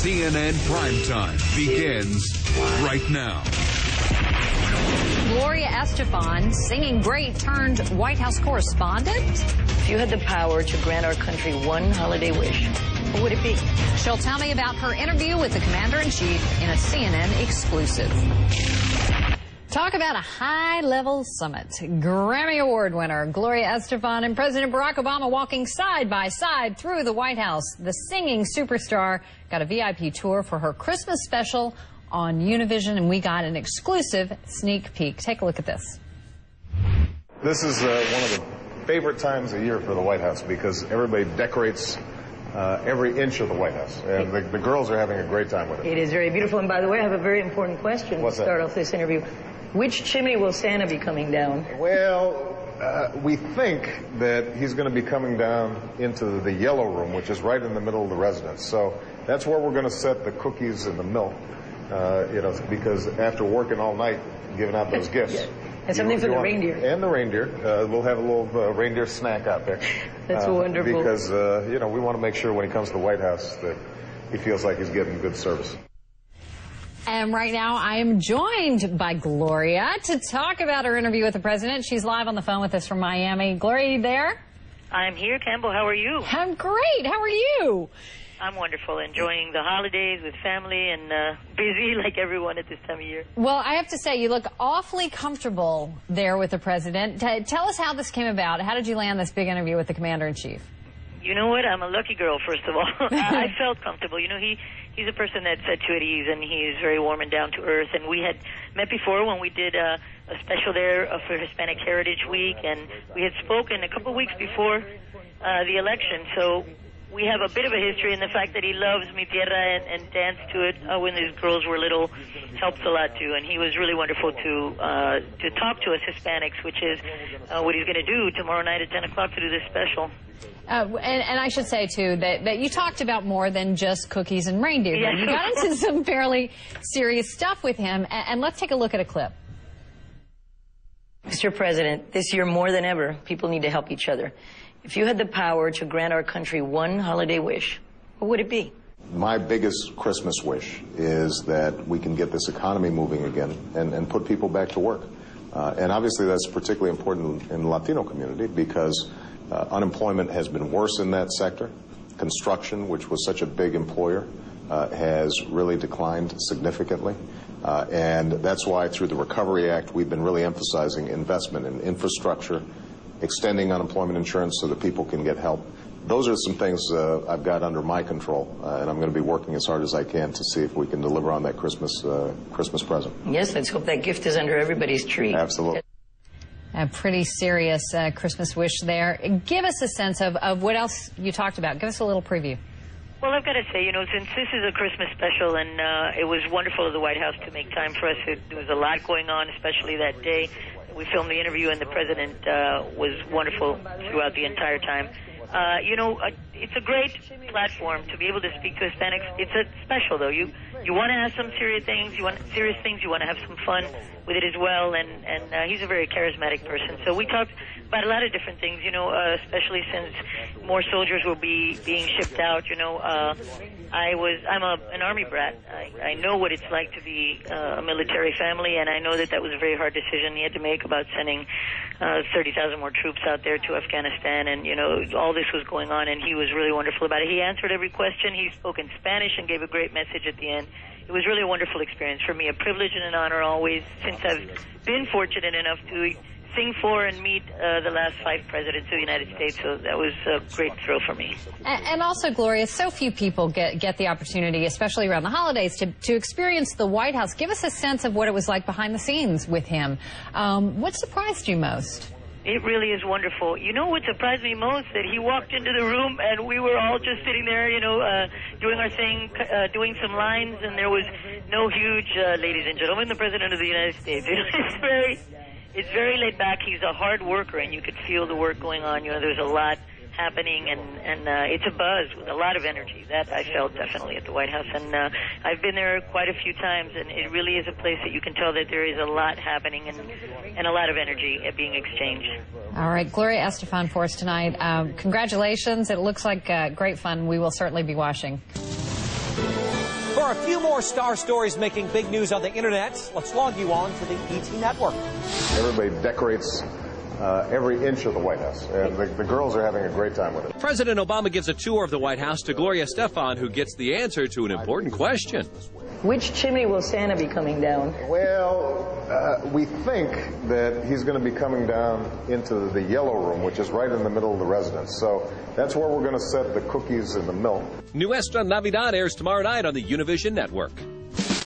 CNN Primetime begins right now. Gloria Estefan, singing great, turned White House correspondent. If you had the power to grant our country one holiday wish, what would it be? She'll tell me about her interview with the Commander-in-Chief in a CNN exclusive. Talk about a high-level summit. Grammy Award winner Gloria Estefan and President Barack Obama walking side by side through the White House. The singing superstar got a VIP tour for her Christmas special on Univision, and we got an exclusive sneak peek. Take a look at this. This is one of the favorite times of year for the White House because everybody decorates every inch of the White House, and the girls are having a great time with it. It is very beautiful, and by the way, I have a very important question to start off this interview. Which chimney will Santa be coming down? Well, we think that he's going to be coming down into the yellow room, which is right in the middle of the residence. So that's where we're going to set the cookies and the milk, because after working all night giving out those gifts. Yeah. And something for the reindeer. And the reindeer. We'll have a little reindeer snack out there. That's wonderful. Because, we want to make sure when he comes to the White House that he feels like he's getting good service. And right now, I am joined by Gloria to talk about her interview with the president. She's live on the phone with us from Miami. Gloria, you there? I'm here, Campbell. How are you? I'm great. How are you? I'm wonderful. Enjoying the holidays with family and busy like everyone at this time of year. Well, I have to say, you look awfully comfortable there with the president. Tell us how this came about. How did you land this big interview with the Commander-in-Chief? You know what? I'm a lucky girl, first of all. I felt comfortable. You know, he's a person that's at ease, and he's very warm and down to earth. And we had met before when we did a special there for Hispanic Heritage Week, and we had spoken a couple of weeks before the election. So we have a bit of a history, and the fact that he loves Mi Tierra and danced to it when his girls were little helps a lot too. And he was really wonderful to talk to us Hispanics, which is what he's going to do tomorrow night at 10 o'clock to do this special. And I should say, too, that you talked about more than just cookies and reindeer. Yeah. You got into some fairly serious stuff with him, and let's take a look at a clip. Mr. President, this year more than ever, people need to help each other. If you had the power to grant our country one holiday wish, what would it be? My biggest Christmas wish is that we can get this economy moving again and put people back to work. And obviously that's particularly important in the Latino community because unemployment has been worse in that sector. Construction, which was such a big employer, has really declined significantly. And that's why through the Recovery Act we've been really emphasizing investment in infrastructure, extending unemployment insurance so that people can get help. Those are some things I've got under my control, and I'm going to be working as hard as I can to see if we can deliver on that Christmas present. Yes, let's hope that gift is under everybody's tree. Absolutely. A pretty serious Christmas wish there. Give us a sense of what else you talked about. Give us a little preview. Well, I've got to say, since this is a Christmas special, and it was wonderful of the White House to make time for us. There was a lot going on, especially that day. We filmed the interview, and the president was wonderful throughout the entire time. It's a great platform to be able to speak to Hispanics. It's a special, though. You want to ask some serious things. You want to have some fun with it as well. And he's a very charismatic person. So we talked about a lot of different things. Especially since more soldiers will be being shipped out. I'm an Army brat. I know what it's like to be a military family, and I know that was a very hard decision he had to make about sending 30,000 more troops out there to Afghanistan, and all this was going on, and he was really wonderful about it. He answered every question. He spoke in Spanish and gave a great message at the end. It was really a wonderful experience for me, a privilege and an honor always, since I've been fortunate enough to sing for and meet the last 5 presidents of the United States, so that was a great thrill for me. And also, Gloria, so few people get the opportunity, especially around the holidays, to experience the White House. Give us a sense of what it was like behind the scenes with him. What surprised you most? It really is wonderful. You know what surprised me most? That he walked into the room and we were all just sitting there, doing our thing, doing some lines, and there was no huge, ladies and gentlemen, the President of the United States. It's very laid back. He's a hard worker, and you could feel the work going on. There's a lot happening, and it's a buzz with a lot of energy. That I felt definitely at the White House, and I've been there quite a few times, and it really is a place that you can tell that there is a lot happening and a lot of energy being exchanged. All right, Gloria Estefan for us tonight. Congratulations. It looks like great fun. We will certainly be watching. For a few more star stories making big news on the internet, let's log you on to the ET Network. Everybody decorates every inch of the White House, and the girls are having a great time with it. President Obama gives a tour of the White House to Gloria Estefan, who gets the answer to an important question. Which chimney will Santa be coming down? Well, we think that he's going to be coming down into the yellow room, which is right in the middle of the residence. So that's where we're going to set the cookies and the milk. Nuestra Navidad airs tomorrow night on the Univision Network.